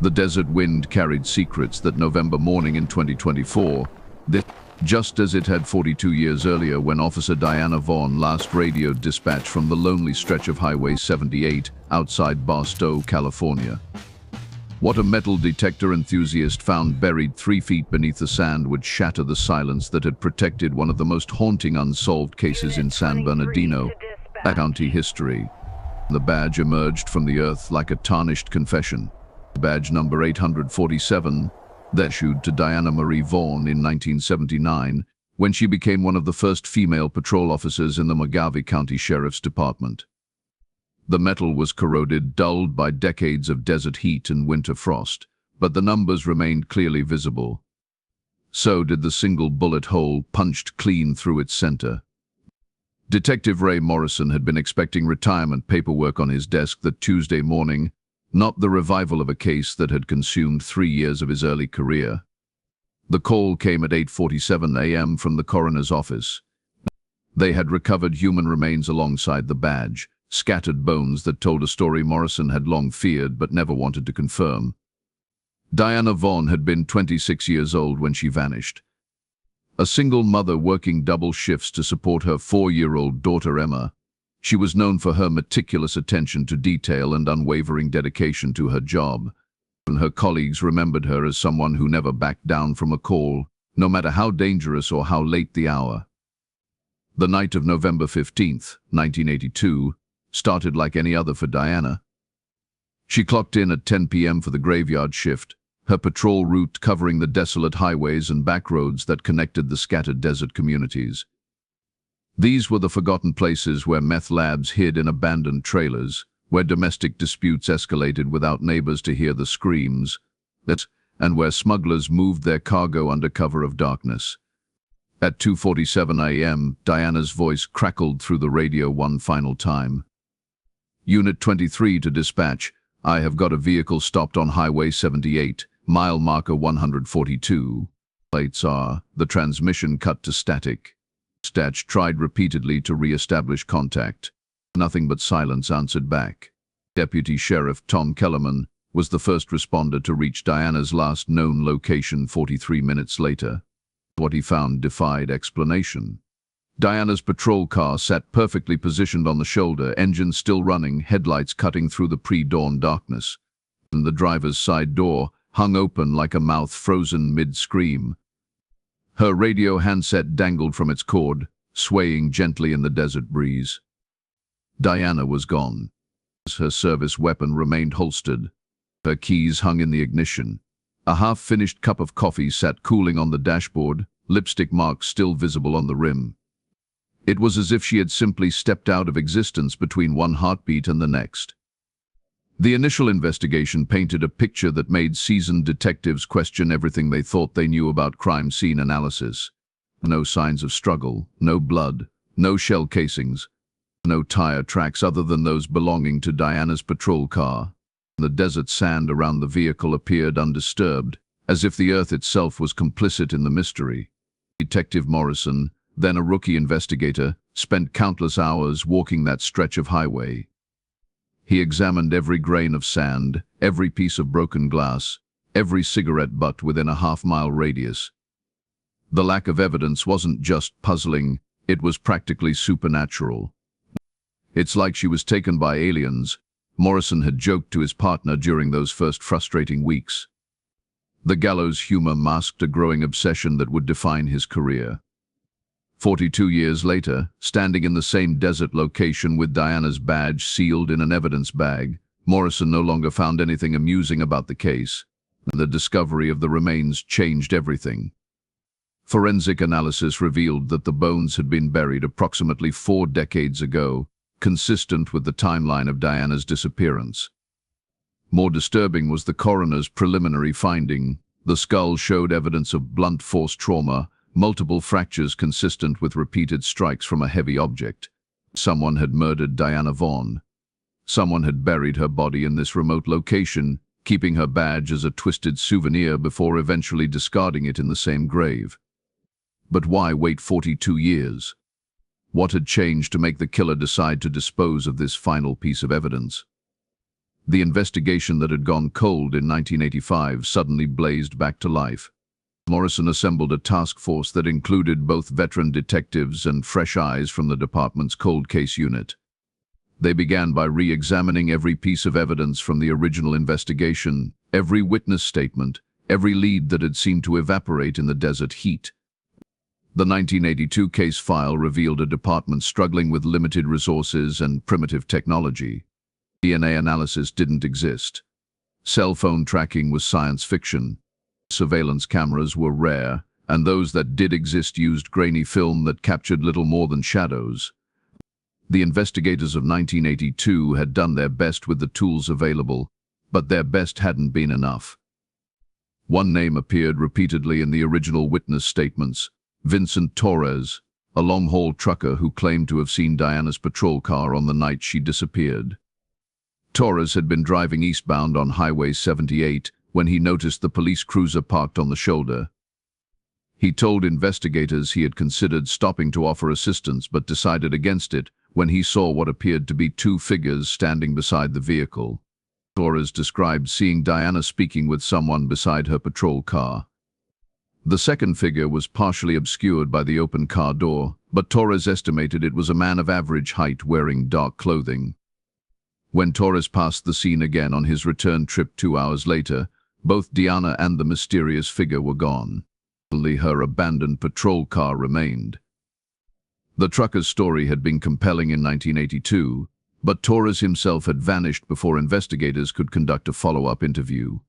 The desert wind carried secrets that November morning in 2024, just as it had 42 years earlier when Officer Diana Vaughn last radioed dispatch from the lonely stretch of Highway 78 outside Barstow, California. What a metal detector enthusiast found buried 3 feet beneath the sand would shatter the silence that had protected one of the most haunting unsolved cases in San Bernardino County history. The badge emerged from the earth like a tarnished confession. Badge number 847, issued to Diana Marie Vaughn in 1979, when she became one of the first female patrol officers in the Mojave County Sheriff's Department. The metal was corroded, dulled by decades of desert heat and winter frost, but the numbers remained clearly visible. So did the single bullet hole punched clean through its center. Detective Ray Morrison had been expecting retirement paperwork on his desk that Tuesday morning, not the revival of a case that had consumed 3 years of his early career. The call came at 8:47 a.m. from the coroner's office. They had recovered human remains alongside the badge, scattered bones that told a story Morrison had long feared but never wanted to confirm. Diana Vaughn had been 26 years old when she vanished. A single mother working double shifts to support her 4-year-old daughter Emma, she was known for her meticulous attention to detail and unwavering dedication to her job. And her colleagues remembered her as someone who never backed down from a call, no matter how dangerous or how late the hour. The night of November 15th, 1982, started like any other for Diana. She clocked in at 10 p.m. for the graveyard shift, her patrol route covering the desolate highways and back roads that connected the scattered desert communities. These were the forgotten places where meth labs hid in abandoned trailers, where domestic disputes escalated without neighbors to hear the screams, and where smugglers moved their cargo under cover of darkness. At 2:47 a.m., Diana's voice crackled through the radio one final time. Unit 23 to dispatch. I have got a vehicle stopped on Highway 78, mile marker 142. Plates are, the transmission cut to static. Dispatch tried repeatedly to re-establish contact. Nothing but silence answered back. Deputy Sheriff Tom Kellerman was the first responder to reach Diana's last known location 43 minutes later. What he found defied explanation. Diana's patrol car sat perfectly positioned on the shoulder, engine still running, headlights cutting through the pre-dawn darkness. And the driver's side door hung open like a mouth frozen mid-scream. Her radio handset dangled from its cord, swaying gently in the desert breeze. Diana was gone. Her service weapon remained holstered. Her keys hung in the ignition. A half-finished cup of coffee sat cooling on the dashboard, lipstick marks still visible on the rim. It was as if she had simply stepped out of existence between one heartbeat and the next. The initial investigation painted a picture that made seasoned detectives question everything they thought they knew about crime scene analysis. No signs of struggle, no blood, no shell casings, no tire tracks other than those belonging to Diana's patrol car. The desert sand around the vehicle appeared undisturbed, as if the earth itself was complicit in the mystery. Detective Morrison, then a rookie investigator, spent countless hours walking that stretch of highway. He examined every grain of sand, every piece of broken glass, every cigarette butt within a half-mile radius. The lack of evidence wasn't just puzzling, it was practically supernatural. It's like she was taken by aliens, Morrison had joked to his partner during those first frustrating weeks. The gallows humor masked a growing obsession that would define his career. 42 years later, standing in the same desert location with Diana's badge sealed in an evidence bag, Morrison no longer found anything amusing about the case. The discovery of the remains changed everything. Forensic analysis revealed that the bones had been buried approximately 4 decades ago, consistent with the timeline of Diana's disappearance. More disturbing was the coroner's preliminary finding. The skull showed evidence of blunt force trauma, multiple fractures consistent with repeated strikes from a heavy object. Someone had murdered Diana Vaughn. Someone had buried her body in this remote location, keeping her badge as a twisted souvenir before eventually discarding it in the same grave. But why wait 42 years? What had changed to make the killer decide to dispose of this final piece of evidence? The investigation that had gone cold in 1985 suddenly blazed back to life. Morrison assembled a task force that included both veteran detectives and fresh eyes from the department's cold case unit. They began by re-examining every piece of evidence from the original investigation, every witness statement, every lead that had seemed to evaporate in the desert heat. The 1982 case file revealed a department struggling with limited resources and primitive technology. DNA analysis didn't exist. Cell phone tracking was science fiction. Surveillance cameras were rare, and those that did exist used grainy film that captured little more than shadows. The investigators of 1982 had done their best with the tools available, but their best hadn't been enough. One name appeared repeatedly in the original witness statements: Vincent Torres, a long-haul trucker who claimed to have seen Diana's patrol car on the night she disappeared. Torres had been driving eastbound on Highway 78 when he noticed the police cruiser parked on the shoulder. He told investigators he had considered stopping to offer assistance but decided against it when he saw what appeared to be two figures standing beside the vehicle. Torres described seeing Diana speaking with someone beside her patrol car. The second figure was partially obscured by the open car door, but Torres estimated it was a man of average height wearing dark clothing. When Torres passed the scene again on his return trip 2 hours later, both Diana and the mysterious figure were gone. Only her abandoned patrol car remained. The trucker's story had been compelling in 1982, but Torres himself had vanished before investigators could conduct a follow-up interview.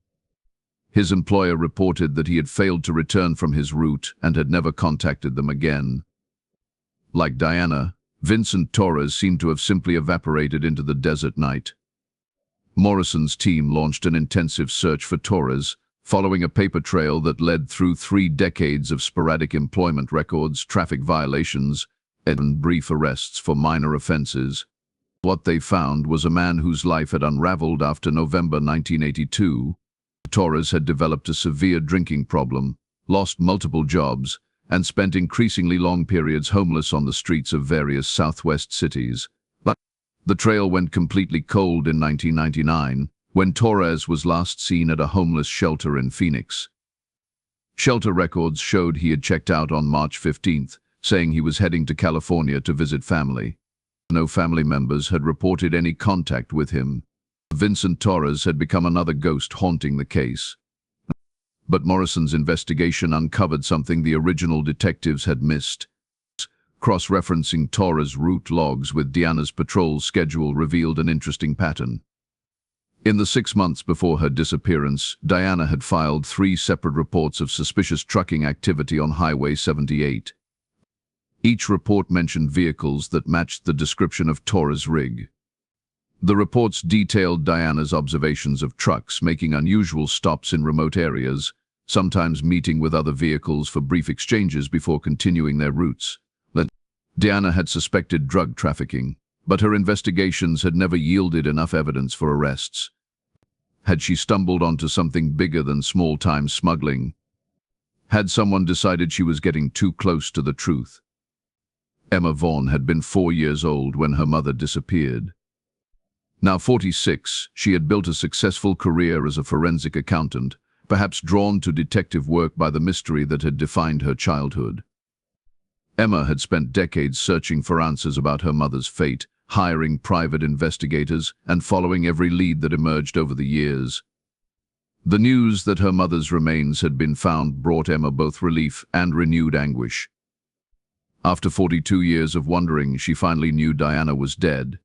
His employer reported that he had failed to return from his route and had never contacted them again. Like Diana, Vincent Torres seemed to have simply evaporated into the desert night. Morrison's team launched an intensive search for Torres, following a paper trail that led through 3 decades of sporadic employment records, traffic violations, and brief arrests for minor offenses. What they found was a man whose life had unraveled after November 1982. Torres had developed a severe drinking problem, lost multiple jobs, and spent increasingly long periods homeless on the streets of various Southwest cities. But the trail went completely cold in 1999, when Torres was last seen at a homeless shelter in Phoenix. Shelter records showed he had checked out on March 15th, saying he was heading to California to visit family. No family members had reported any contact with him. Vincent Torres had become another ghost haunting the case. But Morrison's investigation uncovered something the original detectives had missed. Cross-referencing Torres' route logs with Diana's patrol schedule revealed an interesting pattern. In the 6 months before her disappearance, Diana had filed 3 separate reports of suspicious trucking activity on Highway 78. Each report mentioned vehicles that matched the description of Torres' rig. The reports detailed Diana's observations of trucks making unusual stops in remote areas, sometimes meeting with other vehicles for brief exchanges before continuing their routes. Diana had suspected drug trafficking, but her investigations had never yielded enough evidence for arrests. Had she stumbled onto something bigger than small-time smuggling? Had someone decided she was getting too close to the truth? Emma Vaughn had been 4 years old when her mother disappeared. Now 46, she had built a successful career as a forensic accountant, perhaps drawn to detective work by the mystery that had defined her childhood. Emma had spent decades searching for answers about her mother's fate, hiring private investigators and following every lead that emerged over the years. The news that her mother's remains had been found brought Emma both relief and renewed anguish. After 42 years of wondering, she finally knew Diana was dead.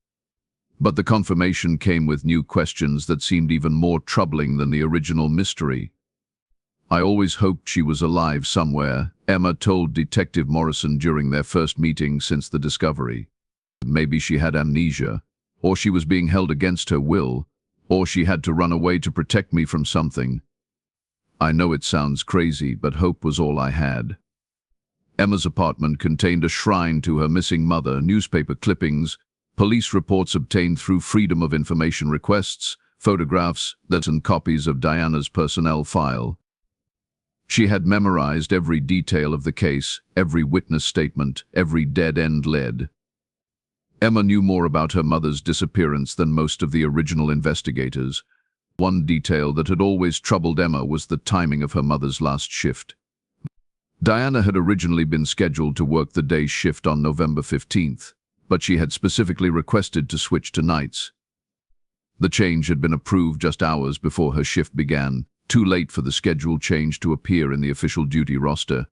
But the confirmation came with new questions that seemed even more troubling than the original mystery. "I always hoped she was alive somewhere," Emma told Detective Morrison during their first meeting since the discovery. "Maybe she had amnesia, or she was being held against her will, or she had to run away to protect me from something. I know it sounds crazy, but hope was all I had." Emma's apartment contained a shrine to her missing mother, newspaper clippings, police reports obtained through Freedom of Information requests, photographs, and copies of Diana's personnel file. She had memorized every detail of the case, every witness statement, every dead end led. Emma knew more about her mother's disappearance than most of the original investigators. One detail that had always troubled Emma was the timing of her mother's last shift. Diana had originally been scheduled to work the day shift on November 15th, but she had specifically requested to switch to nights. The change had been approved just hours before her shift began, too late for the schedule change to appear in the official duty roster.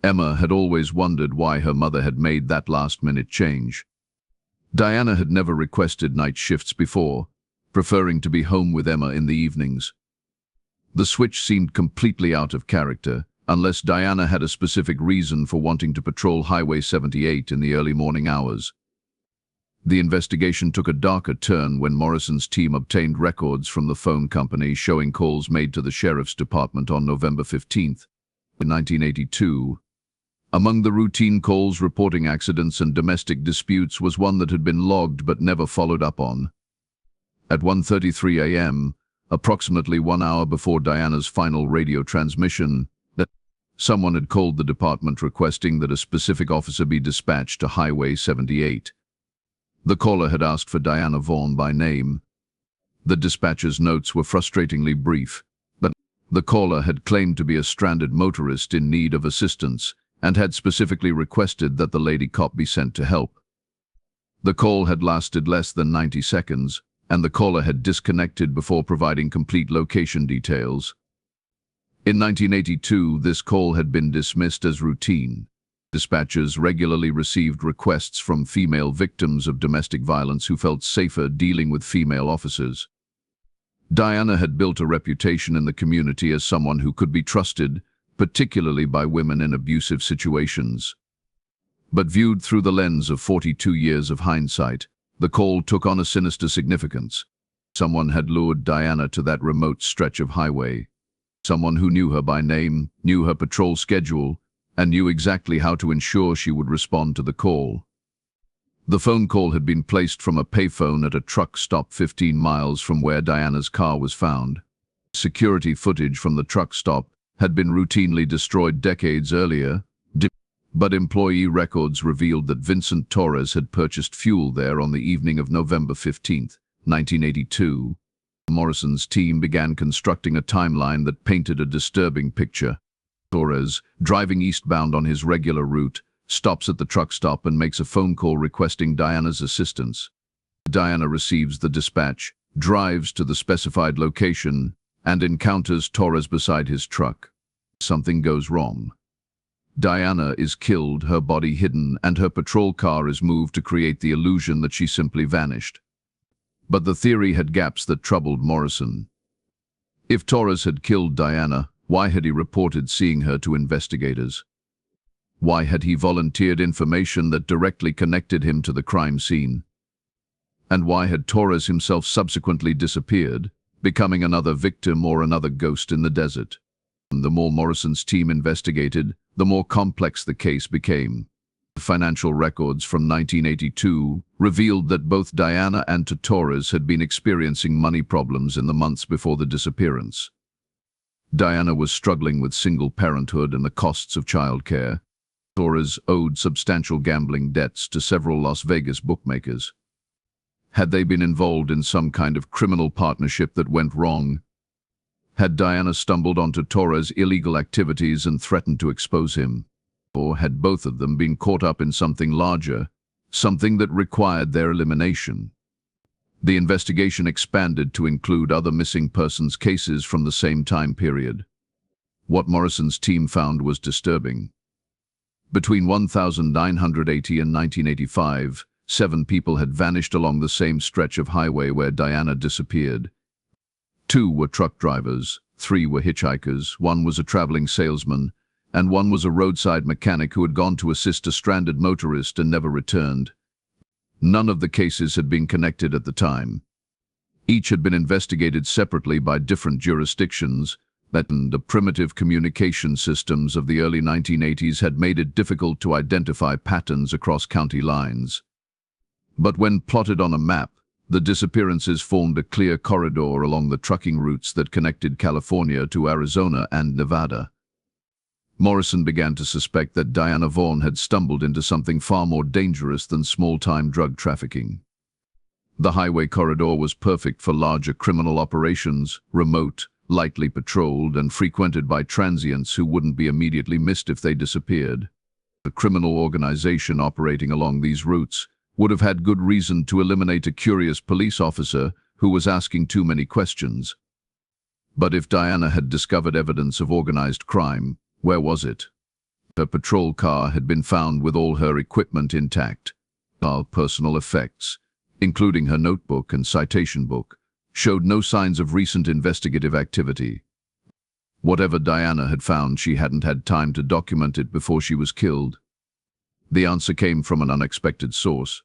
Emma had always wondered why her mother had made that last-minute change. Diana had never requested night shifts before, preferring to be home with Emma in the evenings. The switch seemed completely out of character, unless Diana had a specific reason for wanting to patrol Highway 78 in the early morning hours. The investigation took a darker turn when Morrison's team obtained records from the phone company showing calls made to the sheriff's department on November 15th, 1982. Among the routine calls reporting accidents and domestic disputes was one that had been logged but never followed up on. At 1:33 a.m., approximately 1 hour before Diana's final radio transmission, someone had called the department requesting that a specific officer be dispatched to Highway 78. The caller had asked for Diana Vaughn by name. The dispatcher's notes were frustratingly brief, but the caller had claimed to be a stranded motorist in need of assistance and had specifically requested that the lady cop be sent to help. The call had lasted less than 90 seconds, and the caller had disconnected before providing complete location details. In 1982, this call had been dismissed as routine. Dispatchers regularly received requests from female victims of domestic violence who felt safer dealing with female officers. Diana had built a reputation in the community as someone who could be trusted, particularly by women in abusive situations. But viewed through the lens of 42 years of hindsight, the call took on a sinister significance. Someone had lured Diana to that remote stretch of highway. Someone who knew her by name, knew her patrol schedule, and knew exactly how to ensure she would respond to the call. The phone call had been placed from a payphone at a truck stop 15 miles from where Diana's car was found. Security footage from the truck stop had been routinely destroyed decades earlier, but employee records revealed that Vincent Torres had purchased fuel there on the evening of November 15, 1982. Morrison's team began constructing a timeline that painted a disturbing picture. Torres, driving eastbound on his regular route, stops at the truck stop and makes a phone call requesting Diana's assistance. Diana receives the dispatch, drives to the specified location, and encounters Torres beside his truck. Something goes wrong. Diana is killed, her body hidden, and her patrol car is moved to create the illusion that she simply vanished. But the theory had gaps that troubled Morrison. If Torres had killed Diana, why had he reported seeing her to investigators? Why had he volunteered information that directly connected him to the crime scene? And why had Torres himself subsequently disappeared, becoming another victim or another ghost in the desert? The more Morrison's team investigated, the more complex the case became. Financial records from 1982 revealed that both Diana and Torres had been experiencing money problems in the months before the disappearance. Diana was struggling with single parenthood and the costs of childcare. Torres owed substantial gambling debts to several Las Vegas bookmakers. Had they been involved in some kind of criminal partnership that went wrong? Had Diana stumbled onto Torres' illegal activities and threatened to expose him? Or had both of them been caught up in something larger, something that required their elimination? The investigation expanded to include other missing persons cases from the same time period. What Morrison's team found was disturbing. Between 1980 and 1985, 7 people had vanished along the same stretch of highway where Diana disappeared. 2 were truck drivers, 3 were hitchhikers, 1 was a traveling salesman, and 1 was a roadside mechanic who had gone to assist a stranded motorist and never returned. None of the cases had been connected at the time. Each had been investigated separately by different jurisdictions, but the primitive communication systems of the early 1980s had made it difficult to identify patterns across county lines. But when plotted on a map, the disappearances formed a clear corridor along the trucking routes that connected California to Arizona and Nevada. Morrison began to suspect that Diana Vaughn had stumbled into something far more dangerous than small-time drug trafficking. The highway corridor was perfect for larger criminal operations, remote, lightly patrolled, and frequented by transients who wouldn't be immediately missed if they disappeared. The criminal organization operating along these routes would have had good reason to eliminate a curious police officer who was asking too many questions. But if Diana had discovered evidence of organized crime, where was it? Her patrol car had been found with all her equipment intact. Her personal effects, including her notebook and citation book, showed no signs of recent investigative activity. Whatever Diana had found, she hadn't had time to document it before she was killed. The answer came from an unexpected source.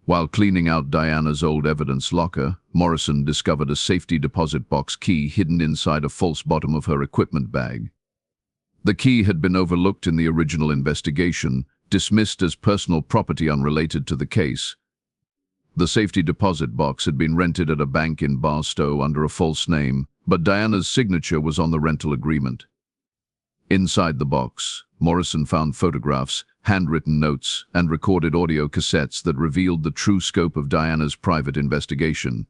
While cleaning out Diana's old evidence locker, Morrison discovered a safety deposit box key hidden inside a false bottom of her equipment bag. The key had been overlooked in the original investigation, dismissed as personal property unrelated to the case. The safety deposit box had been rented at a bank in Barstow under a false name, but Diana's signature was on the rental agreement. Inside the box, Morrison found photographs, handwritten notes, and recorded audio cassettes that revealed the true scope of Diana's private investigation.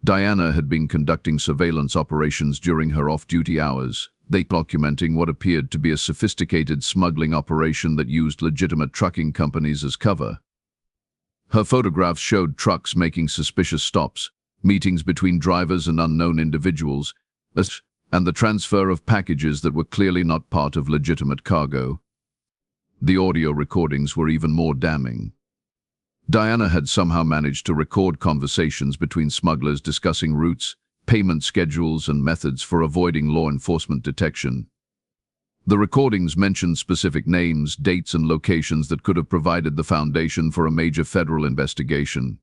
Diana had been conducting surveillance operations during her off-duty hours, documenting what appeared to be a sophisticated smuggling operation that used legitimate trucking companies as cover. Her photographs showed trucks making suspicious stops, meetings between drivers and unknown individuals, and the transfer of packages that were clearly not part of legitimate cargo. The audio recordings were even more damning. Diana had somehow managed to record conversations between smugglers discussing routes, payment schedules, and methods for avoiding law enforcement detection. The recordings mentioned specific names, dates, and locations that could have provided the foundation for a major federal investigation.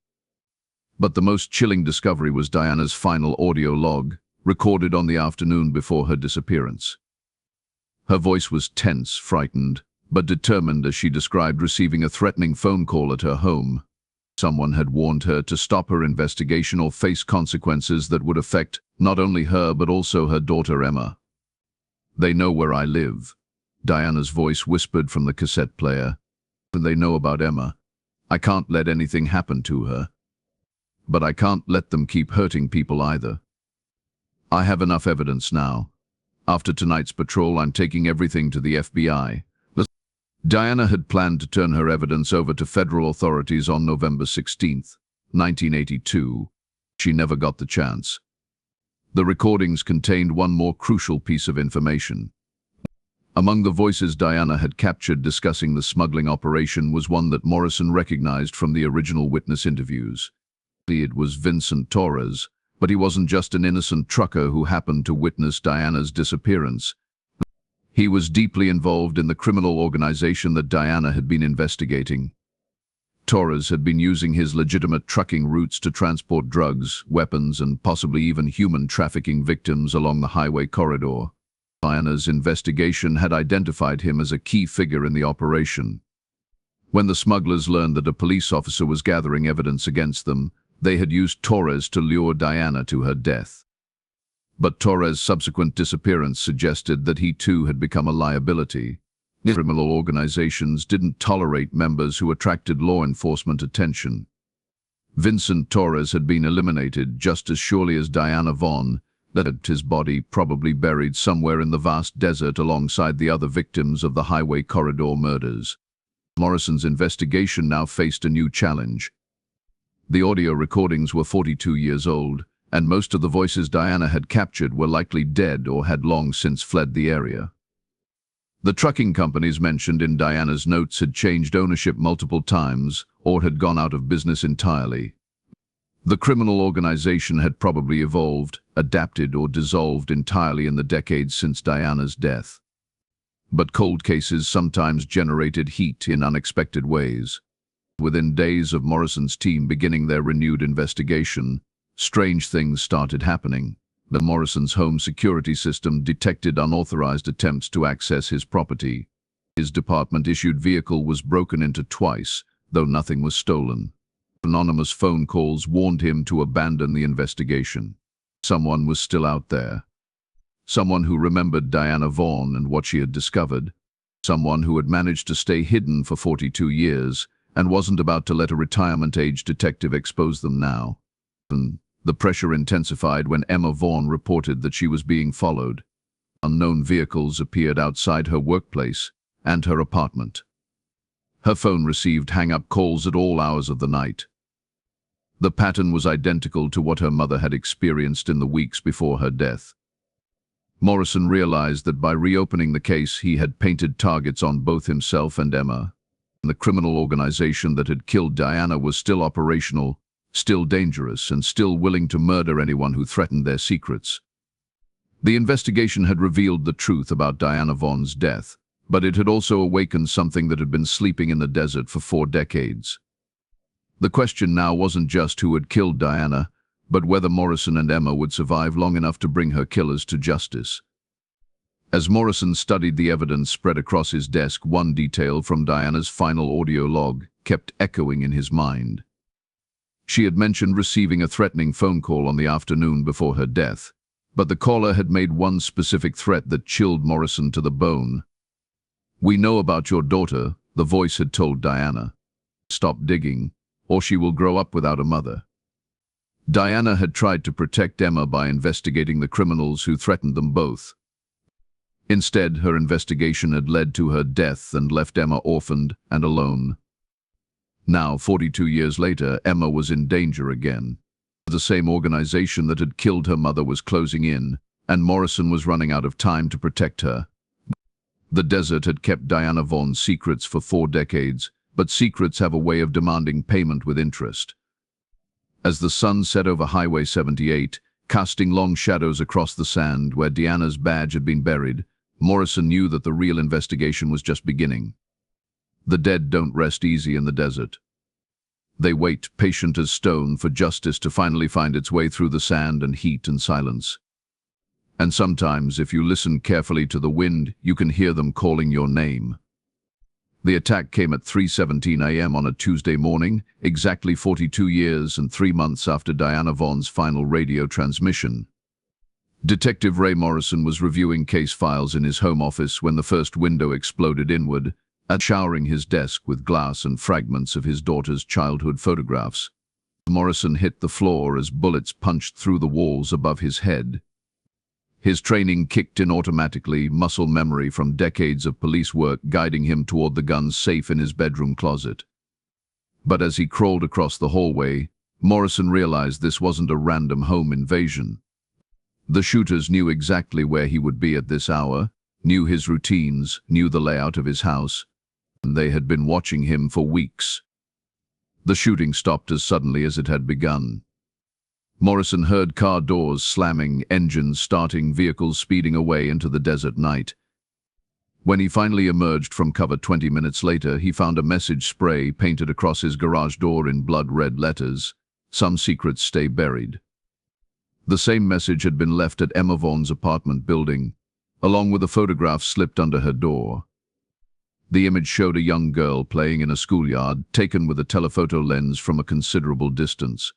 But the most chilling discovery was Diana's final audio log, recorded on the afternoon before her disappearance. Her voice was tense, frightened, but determined as she described receiving a threatening phone call at her home. Someone had warned her to stop her investigation or face consequences that would affect not only her but also her daughter Emma. "They know where I live," Diana's voice whispered from the cassette player. "And they know about Emma. I can't let anything happen to her. But I can't let them keep hurting people either. I have enough evidence now. After tonight's patrol, I'm taking everything to the FBI." Diana had planned to turn her evidence over to federal authorities on November 16, 1982. She never got the chance. The recordings contained one more crucial piece of information. Among the voices Diana had captured discussing the smuggling operation was one that Morrison recognized from the original witness interviews. It was Vincent Torres, but he wasn't just an innocent trucker who happened to witness Diana's disappearance. He was deeply involved in the criminal organization that Diana had been investigating. Torres had been using his legitimate trucking routes to transport drugs, weapons, and possibly even human trafficking victims along the highway corridor. Diana's investigation had identified him as a key figure in the operation. When the smugglers learned that a police officer was gathering evidence against them, they had used Torres to lure Diana to her death. But Torres' subsequent disappearance suggested that he too had become a liability. Criminal organizations didn't tolerate members who attracted law enforcement attention. Vincent Torres had been eliminated just as surely as Diana Vaughn, that his body probably buried somewhere in the vast desert alongside the other victims of the highway corridor murders. Morrison's investigation now faced a new challenge. The audio recordings were 42 years old, and most of the voices Diana had captured were likely dead or had long since fled the area. The trucking companies mentioned in Diana's notes had changed ownership multiple times or had gone out of business entirely. The criminal organization had probably evolved, adapted, or dissolved entirely in the decades since Diana's death. But cold cases sometimes generated heat in unexpected ways. Within days of Morrison's team beginning their renewed investigation, strange things started happening. Morrison's home security system detected unauthorized attempts to access his property. His department-issued vehicle was broken into twice, though nothing was stolen. Anonymous phone calls warned him to abandon the investigation. Someone was still out there. someone who remembered Diana Vaughn and what she had discovered, someone who had managed to stay hidden for 42 years and wasn't about to let a retirement-age detective expose them now. And the pressure intensified when Emma Vaughn reported that she was being followed. Unknown vehicles appeared outside her workplace and her apartment. Her phone received hang-up calls at all hours of the night. The pattern was identical to what her mother had experienced in the weeks before her death. Morrison realized that by reopening the case, he had painted targets on both himself and Emma. The criminal organization that had killed Diana was still operational, still dangerous, and still willing to murder anyone who threatened their secrets. The investigation had revealed the truth about Diana Vaughn's death, but it had also awakened something that had been sleeping in the desert for 4 decades. The question now wasn't just who had killed Diana, but whether Morrison and Emma would survive long enough to bring her killers to justice. As Morrison studied the evidence spread across his desk, one detail from Diana's final audio log kept echoing in his mind. She had mentioned receiving a threatening phone call on the afternoon before her death, but the caller had made one specific threat that chilled Morrison to the bone. "We know about your daughter," the voice had told Diana. "Stop digging, or she will grow up without a mother." Diana had tried to protect Emma by investigating the criminals who threatened them both. Instead, her investigation had led to her death and left Emma orphaned and alone. Now, 42 years later, Emma was in danger again. The same organization that had killed her mother was closing in, and Morrison was running out of time to protect her. The desert had kept Diana Vaughn's secrets for 4 decades, but secrets have a way of demanding payment with interest. As the sun set over Highway 78, casting long shadows across the sand where Diana's badge had been buried, Morrison knew that the real investigation was just beginning. The dead don't rest easy in the desert. They wait, patient as stone, for justice to finally find its way through the sand and heat and silence. And sometimes, if you listen carefully to the wind, you can hear them calling your name. The attack came at 3:17 a.m. on a Tuesday morning, exactly 42 years and 3 months after Diana Vaughn's final radio transmission. Detective Ray Morrison was reviewing case files in his home office when the first window exploded inward, showering his desk with glass and fragments of his daughter's childhood photographs. Morrison hit the floor as bullets punched through the walls above his head. His training kicked in automatically, muscle memory from decades of police work guiding him toward the gun's safe in his bedroom closet. But as he crawled across the hallway, Morrison realized this wasn't a random home invasion. The shooters knew exactly where he would be at this hour, knew his routines, knew the layout of his house, and they had been watching him for weeks. The shooting stopped as suddenly as it had begun. Morrison heard car doors slamming, engines starting, vehicles speeding away into the desert night. When he finally emerged from cover 20 minutes later, he found a message spray painted across his garage door in blood-red letters: "Some secrets stay buried." The same message had been left at Emma Vaughn's apartment building, along with a photograph slipped under her door. The image showed a young girl playing in a schoolyard, taken with a telephoto lens from a considerable distance.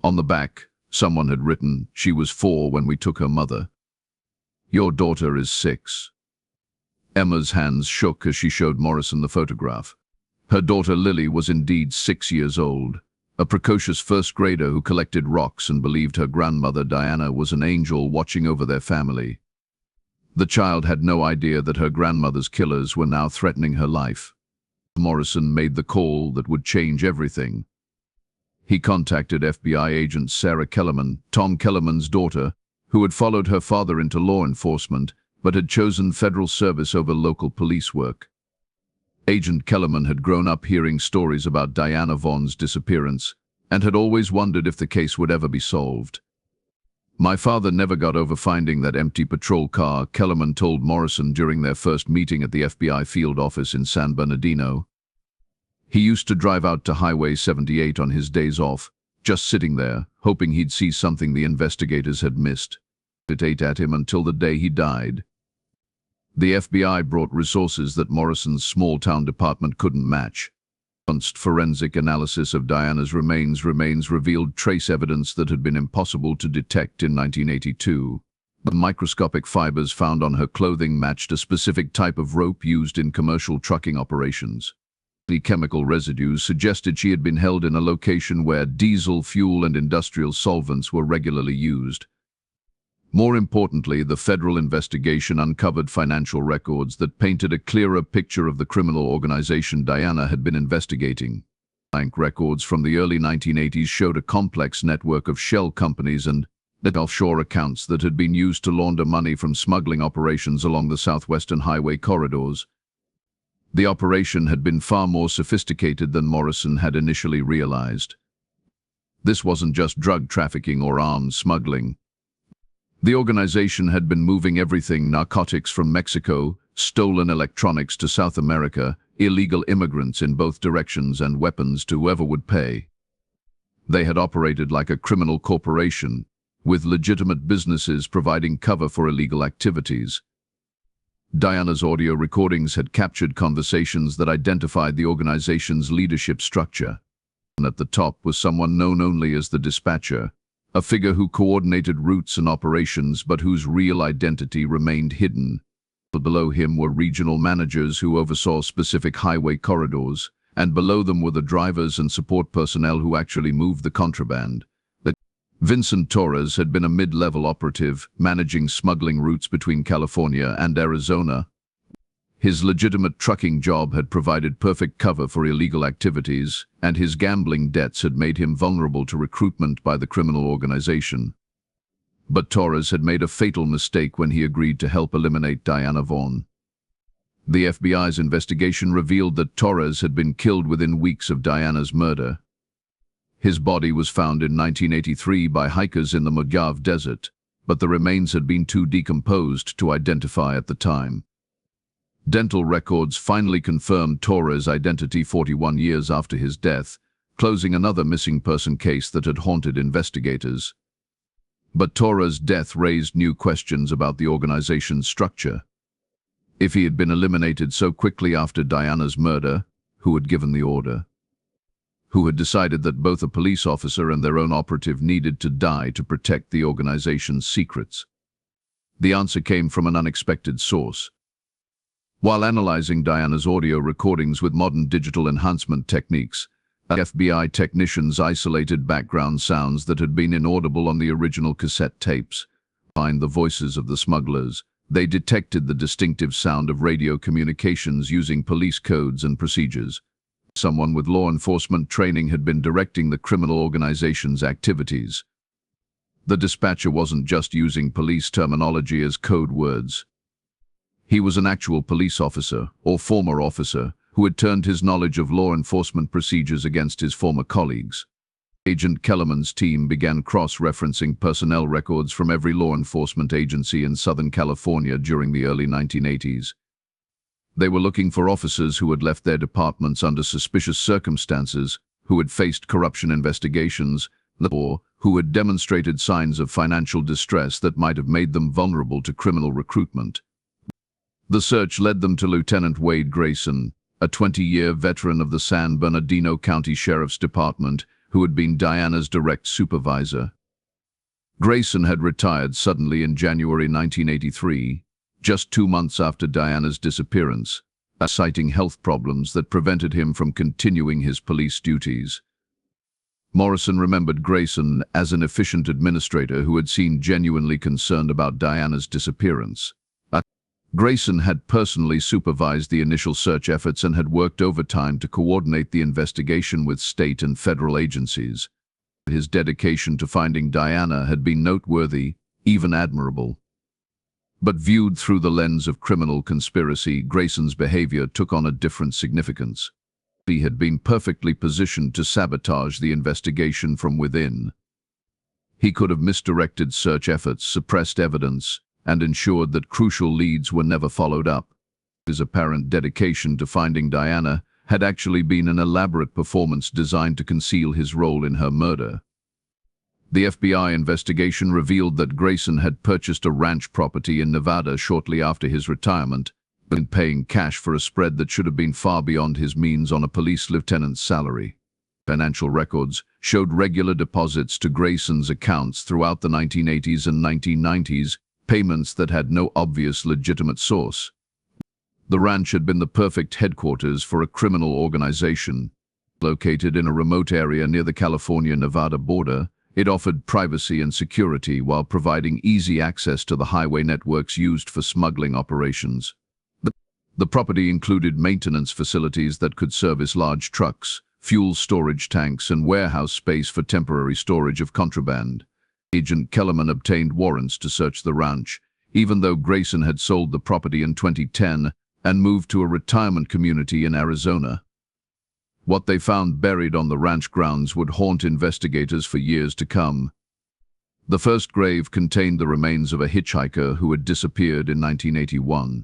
On the back, someone had written, "She was 4 when we took her mother. Your daughter is 6. Emma's hands shook as she showed Morrison the photograph. Her daughter Lily was indeed 6 years old, a precocious first grader who collected rocks and believed her grandmother Diana was an angel watching over their family. The child had no idea that her grandmother's killers were now threatening her life. Morrison made the call that would change everything. He contacted FBI agent Sarah Kellerman, Tom Kellerman's daughter, who had followed her father into law enforcement but had chosen federal service over local police work. Agent Kellerman had grown up hearing stories about Diana Vaughn's disappearance and had always wondered if the case would ever be solved. "My father never got over finding that empty patrol car," Kellerman told Morrison during their first meeting at the FBI field office in San Bernardino. "He used to drive out to Highway 78 on his days off, just sitting there, hoping he'd see something the investigators had missed. It ate at him until the day he died." The FBI brought resources that Morrison's small-town department couldn't match. Advanced forensic analysis of Diana's remains revealed trace evidence that had been impossible to detect in 1982. The microscopic fibers found on her clothing matched a specific type of rope used in commercial trucking operations. The chemical residues suggested she had been held in a location where diesel fuel and industrial solvents were regularly used. More importantly, the federal investigation uncovered financial records that painted a clearer picture of the criminal organization Diana had been investigating. Bank records from the early 1980s showed a complex network of shell companies and offshore accounts that had been used to launder money from smuggling operations along the southwestern highway corridors. The operation had been far more sophisticated than Morrison had initially realized. This wasn't just drug trafficking or arms smuggling. The organization had been moving everything: narcotics from Mexico, stolen electronics to South America, illegal immigrants in both directions, and weapons to whoever would pay. They had operated like a criminal corporation, with legitimate businesses providing cover for illegal activities. Diana's audio recordings had captured conversations that identified the organization's leadership structure. And at the top was someone known only as the dispatcher, a figure who coordinated routes and operations but whose real identity remained hidden. Below him were regional managers who oversaw specific highway corridors, and below them were the drivers and support personnel who actually moved the contraband. Vincent Torres had been a mid-level operative, managing smuggling routes between California and Arizona. His legitimate trucking job had provided perfect cover for illegal activities, and his gambling debts had made him vulnerable to recruitment by the criminal organization. But Torres had made a fatal mistake when he agreed to help eliminate Diana Vaughn. The FBI's investigation revealed that Torres had been killed within weeks of Diana's murder. His body was found in 1983 by hikers in the Mojave desert, but the remains had been too decomposed to identify at the time. Dental records finally confirmed Torres' identity 41 years after his death, closing another missing person case that had haunted investigators. But Torres' death raised new questions about the organization's structure. If he had been eliminated so quickly after Diana's murder, who had given the order? Who had decided that both a police officer and their own operative needed to die to protect the organization's secrets? The answer came from an unexpected source. While analyzing Diana's audio recordings with modern digital enhancement techniques, FBI technicians isolated background sounds that had been inaudible on the original cassette tapes. Behind the voices of the smugglers, they detected the distinctive sound of radio communications using police codes and procedures. Someone with law enforcement training had been directing the criminal organization's activities. The dispatcher wasn't just using police terminology as code words. He was an actual police officer, or former officer, who had turned his knowledge of law enforcement procedures against his former colleagues. Agent Kellerman's team began cross-referencing personnel records from every law enforcement agency in Southern California during the early 1980s. They were looking for officers who had left their departments under suspicious circumstances, who had faced corruption investigations, or who had demonstrated signs of financial distress that might have made them vulnerable to criminal recruitment. The search led them to Lieutenant Wade Grayson, a 20-year veteran of the San Bernardino County Sheriff's Department, who had been Diana's direct supervisor. Grayson had retired suddenly in January 1983, just 2 months after Diana's disappearance, citing health problems that prevented him from continuing his police duties. Morrison remembered Grayson as an efficient administrator who had seemed genuinely concerned about Diana's disappearance. Grayson had personally supervised the initial search efforts and had worked overtime to coordinate the investigation with state and federal agencies. His dedication to finding Diana had been noteworthy, even admirable. But viewed through the lens of criminal conspiracy, Grayson's behavior took on a different significance. He had been perfectly positioned to sabotage the investigation from within. He could have misdirected search efforts, suppressed evidence, and ensured that crucial leads were never followed up. His apparent dedication to finding Diana had actually been an elaborate performance designed to conceal his role in her murder. The FBI investigation revealed that Grayson had purchased a ranch property in Nevada shortly after his retirement, and paying cash for a spread that should have been far beyond his means on a police lieutenant's salary. Financial records showed regular deposits to Grayson's accounts throughout the 1980s and 1990s, payments that had no obvious legitimate source. The ranch had been the perfect headquarters for a criminal organization. Located in a remote area near the California-Nevada border, it offered privacy and security while providing easy access to the highway networks used for smuggling operations. The property included maintenance facilities that could service large trucks, fuel storage tanks, and warehouse space for temporary storage of contraband. Agent Kellerman obtained warrants to search the ranch, even though Grayson had sold the property in 2010 and moved to a retirement community in Arizona. What they found buried on the ranch grounds would haunt investigators for years to come. The first grave contained the remains of a hitchhiker who had disappeared in 1981.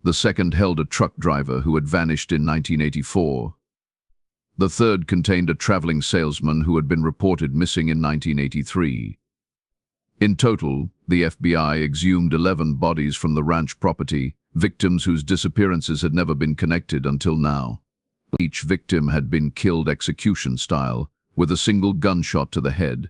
The second held a truck driver who had vanished in 1984. The third contained a traveling salesman who had been reported missing in 1983. In total, the FBI exhumed 11 bodies from the ranch property, victims whose disappearances had never been connected until now. Each victim had been killed execution style, with a single gunshot to the head.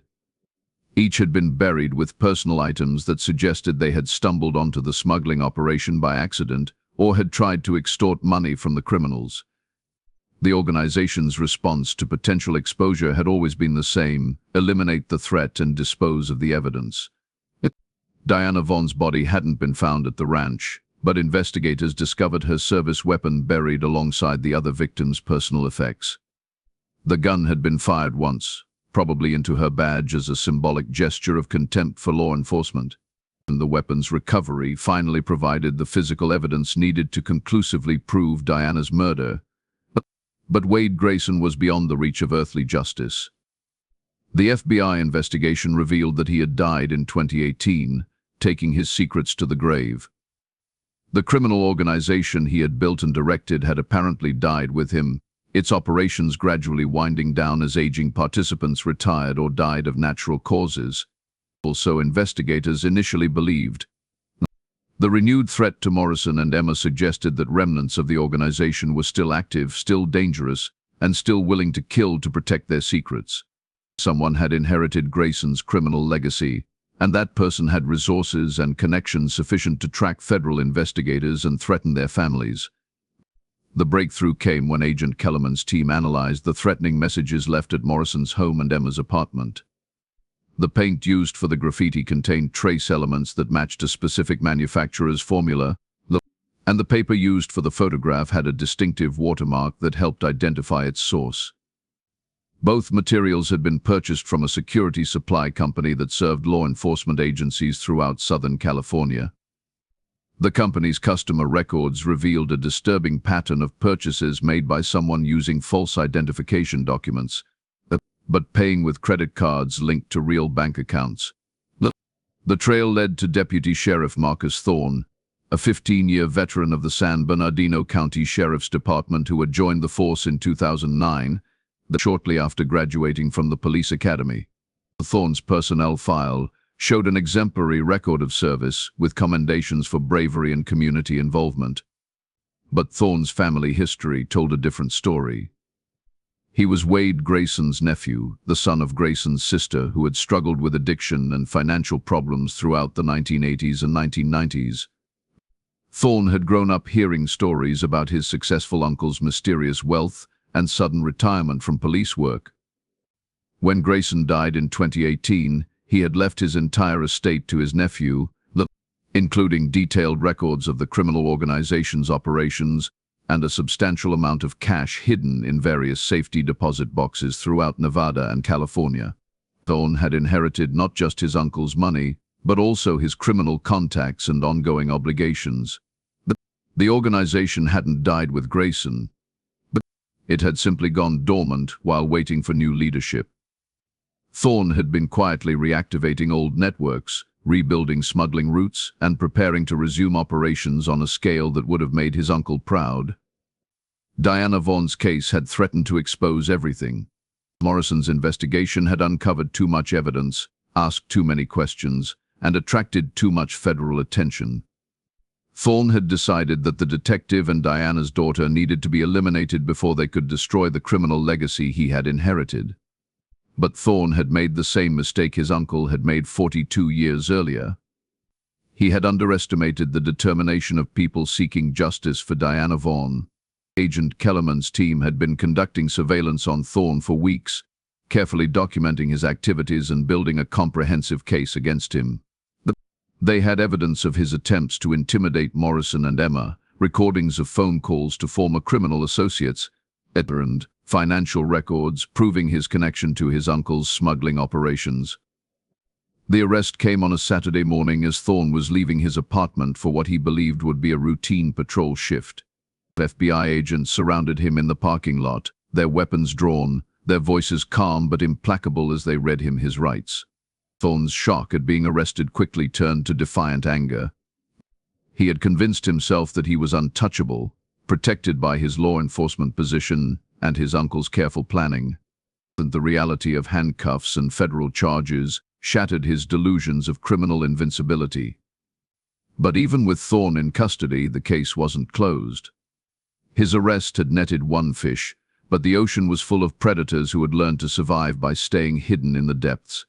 Each had been buried with personal items that suggested they had stumbled onto the smuggling operation by accident or had tried to extort money from the criminals. The organization's response to potential exposure had always been the same: eliminate the threat and dispose of the evidence. Diana Vaughn's body hadn't been found at the ranch, but investigators discovered her service weapon buried alongside the other victims' personal effects. The gun had been fired once, probably into her badge as a symbolic gesture of contempt for law enforcement. And the weapon's recovery finally provided the physical evidence needed to conclusively prove Diana's murder. But Wade Grayson was beyond the reach of earthly justice. The FBI investigation revealed that he had died in 2018, taking his secrets to the grave. The criminal organization he had built and directed had apparently died with him, its operations gradually winding down as aging participants retired or died of natural causes. Also, investigators initially believed. The renewed threat to Morrison and Emma suggested that remnants of the organization were still active, still dangerous, and still willing to kill to protect their secrets. Someone had inherited Grayson's criminal legacy, and that person had resources and connections sufficient to track federal investigators and threaten their families. The breakthrough came when Agent Kellerman's team analyzed the threatening messages left at Morrison's home and Emma's apartment. The paint used for the graffiti contained trace elements that matched a specific manufacturer's formula, and the paper used for the photograph had a distinctive watermark that helped identify its source. Both materials had been purchased from a security supply company that served law enforcement agencies throughout Southern California. The company's customer records revealed a disturbing pattern of purchases made by someone using false identification documents, but paying with credit cards linked to real bank accounts. The trail led to Deputy Sheriff Marcus Thorne, a 15-year veteran of the San Bernardino County Sheriff's Department who had joined the force in 2009, shortly after graduating from the police academy. Thorne's personnel file showed an exemplary record of service with commendations for bravery and community involvement. But Thorne's family history told a different story. He was Wade Grayson's nephew, the son of Grayson's sister, who had struggled with addiction and financial problems throughout the 1980s and 1990s. Thorne had grown up hearing stories about his successful uncle's mysterious wealth and sudden retirement from police work. When Grayson died in 2018, he had left his entire estate to his nephew, including detailed records of the criminal organization's operations and a substantial amount of cash hidden in various safety deposit boxes throughout Nevada and California. Thorne had inherited not just his uncle's money, but also his criminal contacts and ongoing obligations. The organization hadn't died with Grayson, but it had simply gone dormant while waiting for new leadership. Thorne had been quietly reactivating old networks, rebuilding smuggling routes, and preparing to resume operations on a scale that would have made his uncle proud. Diana Vaughn's case had threatened to expose everything. Morrison's investigation had uncovered too much evidence, asked too many questions, and attracted too much federal attention. Thorne had decided that the detective and Diana's daughter needed to be eliminated before they could destroy the criminal legacy he had inherited. But Thorne had made the same mistake his uncle had made 42 years earlier. He had underestimated the determination of people seeking justice for Diana Vaughn. Agent Kellerman's team had been conducting surveillance on Thorne for weeks, carefully documenting his activities and building a comprehensive case against him. They had evidence of his attempts to intimidate Morrison and Emma, recordings of phone calls to former criminal associates, and financial records proving his connection to his uncle's smuggling operations. The arrest came on a Saturday morning as Thorne was leaving his apartment for what he believed would be a routine patrol shift. FBI agents surrounded him in the parking lot, their weapons drawn, their voices calm but implacable as they read him his rights. Thorne's shock at being arrested quickly turned to defiant anger. He had convinced himself that he was untouchable, protected by his law enforcement position and his uncle's careful planning. The reality of handcuffs and federal charges shattered his delusions of criminal invincibility. But even with Thorne in custody, the case wasn't closed. His arrest had netted one fish, but the ocean was full of predators who had learned to survive by staying hidden in the depths.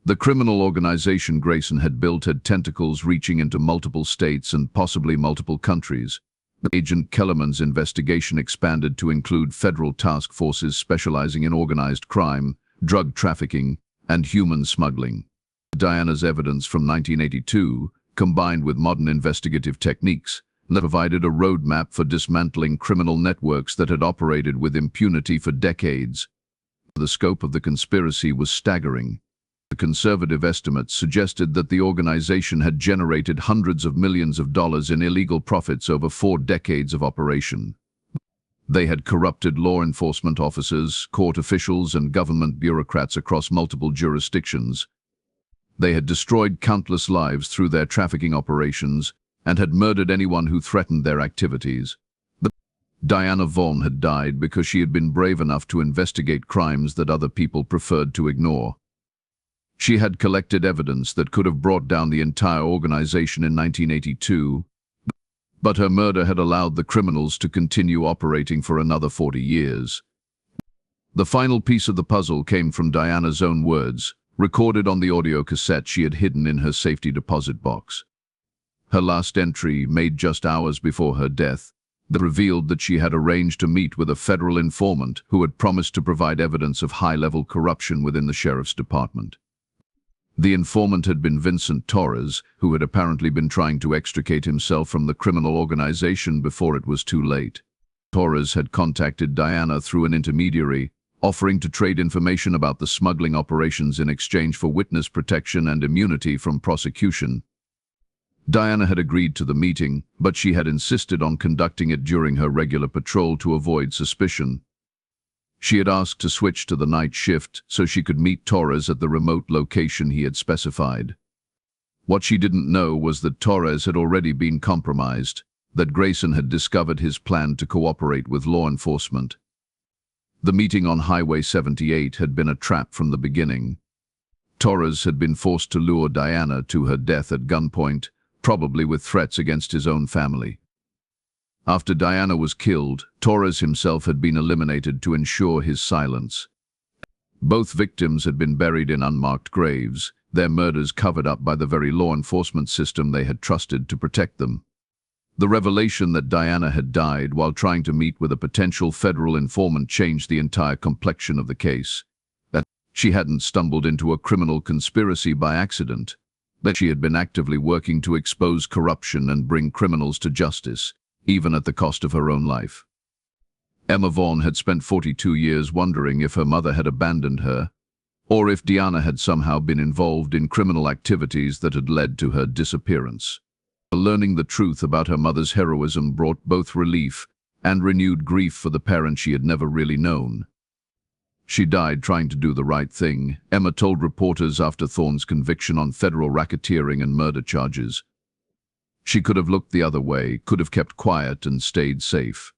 The criminal organization Grayson had built had tentacles reaching into multiple states and possibly multiple countries. Agent Kellerman's investigation expanded to include federal task forces specializing in organized crime, drug trafficking, and human smuggling. Diana's evidence from 1982, combined with modern investigative techniques, provided a roadmap for dismantling criminal networks that had operated with impunity for decades. The scope of the conspiracy was staggering. The conservative estimates suggested that the organization had generated hundreds of millions of dollars in illegal profits over 4 decades of operation. They had corrupted law enforcement officers, court officials, and government bureaucrats across multiple jurisdictions. They had destroyed countless lives through their trafficking operations and had murdered anyone who threatened their activities. Diana Vaughn had died because she had been brave enough to investigate crimes that other people preferred to ignore. She had collected evidence that could have brought down the entire organization in 1982, but her murder had allowed the criminals to continue operating for another 40 years. The final piece of the puzzle came from Diana's own words, recorded on the audio cassette she had hidden in her safety deposit box. Her last entry, made just hours before her death, revealed that she had arranged to meet with a federal informant who had promised to provide evidence of high-level corruption within the sheriff's department. The informant had been Vincent Torres, who had apparently been trying to extricate himself from the criminal organization before it was too late. Torres had contacted Diana through an intermediary, offering to trade information about the smuggling operations in exchange for witness protection and immunity from prosecution. Diana had agreed to the meeting, but she had insisted on conducting it during her regular patrol to avoid suspicion. She had asked to switch to the night shift so she could meet Torres at the remote location he had specified. What she didn't know was that Torres had already been compromised, that Grayson had discovered his plan to cooperate with law enforcement. The meeting on Highway 78 had been a trap from the beginning. Torres had been forced to lure Diana to her death at gunpoint, probably with threats against his own family. After Diana was killed, Torres himself had been eliminated to ensure his silence. Both victims had been buried in unmarked graves, their murders covered up by the very law enforcement system they had trusted to protect them. The revelation that Diana had died while trying to meet with a potential federal informant changed the entire complexion of the case. That she hadn't stumbled into a criminal conspiracy by accident, that she had been actively working to expose corruption and bring criminals to justice, even at the cost of her own life. Emma Vaughn had spent 42 years wondering if her mother had abandoned her, or if Diana had somehow been involved in criminal activities that had led to her disappearance. Learning the truth about her mother's heroism brought both relief and renewed grief for the parent she had never really known. She died trying to do the right thing, Emma told reporters after Thorne's conviction on federal racketeering and murder charges. She could have looked the other way, could have kept quiet and stayed safe.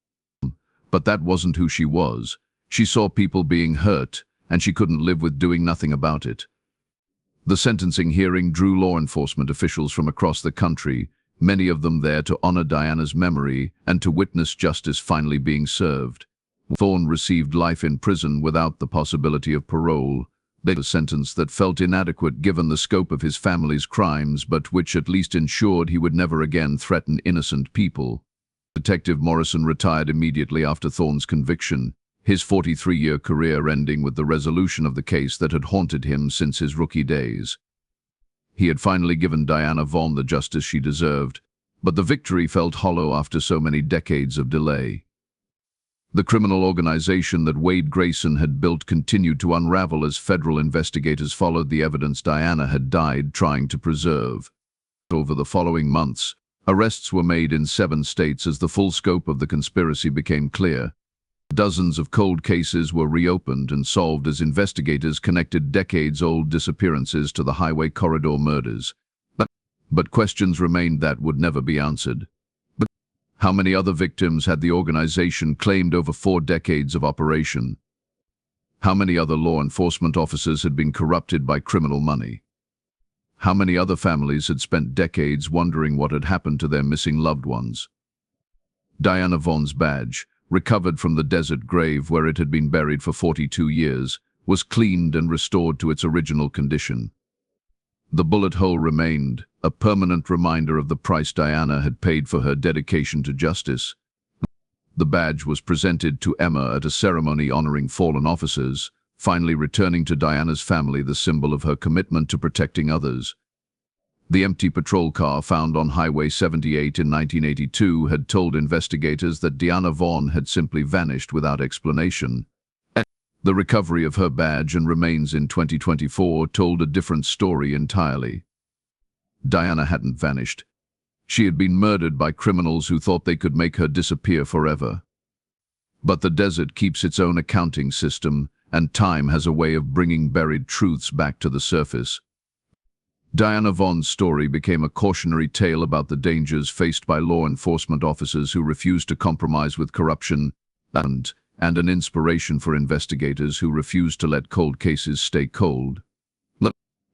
But that wasn't who she was. She saw people being hurt, and she couldn't live with doing nothing about it. The sentencing hearing drew law enforcement officials from across the country, many of them there to honor Diana's memory and to witness justice finally being served. Thorne received life in prison without the possibility of parole, A sentence that felt inadequate given the scope of his family's crimes, but which at least ensured he would never again threaten innocent people. Detective Morrison retired immediately after Thorne's conviction, his 43-year career ending with the resolution of the case that had haunted him since his rookie days. He had finally given Diana Vaughn the justice she deserved, but the victory felt hollow after so many decades of delay. The criminal organization that Wade Grayson had built continued to unravel as federal investigators followed the evidence Diana had died trying to preserve. Over the following months, arrests were made in 7 states as the full scope of the conspiracy became clear. Dozens of cold cases were reopened and solved as investigators connected decades-old disappearances to the highway corridor murders. But questions remained that would never be answered. How many other victims had the organization claimed over 4 decades of operation? How many other law enforcement officers had been corrupted by criminal money? How many other families had spent decades wondering what had happened to their missing loved ones? Diana Vaughn's badge, recovered from the desert grave where it had been buried for 42 years, was cleaned and restored to its original condition. The bullet hole remained, a permanent reminder of the price Diana had paid for her dedication to justice. The badge was presented to Emma at a ceremony honoring fallen officers, finally returning to Diana's family the symbol of her commitment to protecting others. The empty patrol car found on Highway 78 in 1982 had told investigators that Diana Vaughn had simply vanished without explanation. The recovery of her badge and remains in 2024 told a different story entirely. Diana hadn't vanished. She had been murdered by criminals who thought they could make her disappear forever. But the desert keeps its own accounting system, and time has a way of bringing buried truths back to the surface. Diana Vaughn's story became a cautionary tale about the dangers faced by law enforcement officers who refused to compromise with corruption, and an inspiration for investigators who refused to let cold cases stay cold.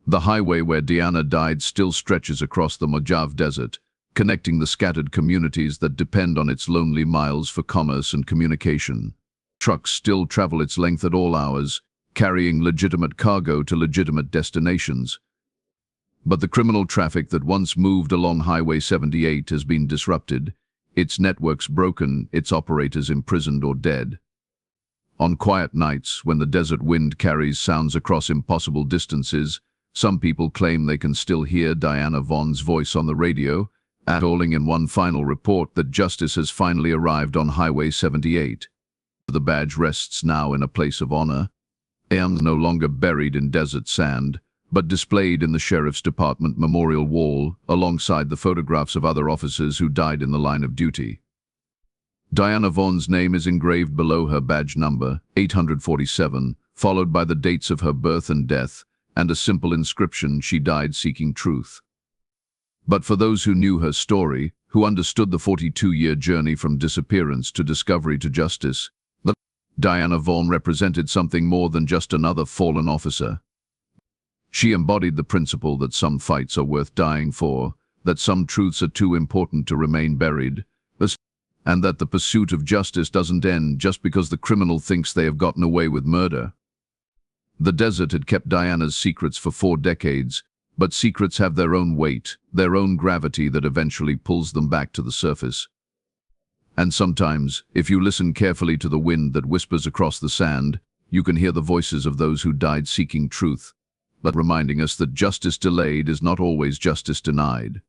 The highway where Diana died still stretches across the Mojave Desert, connecting the scattered communities that depend on its lonely miles for commerce and communication. Trucks still travel its length at all hours, carrying legitimate cargo to legitimate destinations. But the criminal traffic that once moved along Highway 78 has been disrupted, its networks broken, its operators imprisoned or dead. On quiet nights, when the desert wind carries sounds across impossible distances, some people claim they can still hear Diana Vaughn's voice on the radio, calling in one final report that justice has finally arrived on Highway 78. The badge rests now in a place of honor, no longer buried in desert sand, but displayed in the Sheriff's Department memorial wall alongside the photographs of other officers who died in the line of duty. Diana Vaughn's name is engraved below her badge number, 847, followed by the dates of her birth and death, and a simple inscription, "She died seeking truth." But for those who knew her story, who understood the 42-year journey from disappearance to discovery to justice, Diana Vaughn represented something more than just another fallen officer. She embodied the principle that some fights are worth dying for, that some truths are too important to remain buried, and that the pursuit of justice doesn't end just because the criminal thinks they have gotten away with murder. The desert had kept Diana's secrets for 4 decades, but secrets have their own weight, their own gravity that eventually pulls them back to the surface. And sometimes, if you listen carefully to the wind that whispers across the sand, you can hear the voices of those who died seeking truth, but reminding us that justice delayed is not always justice denied.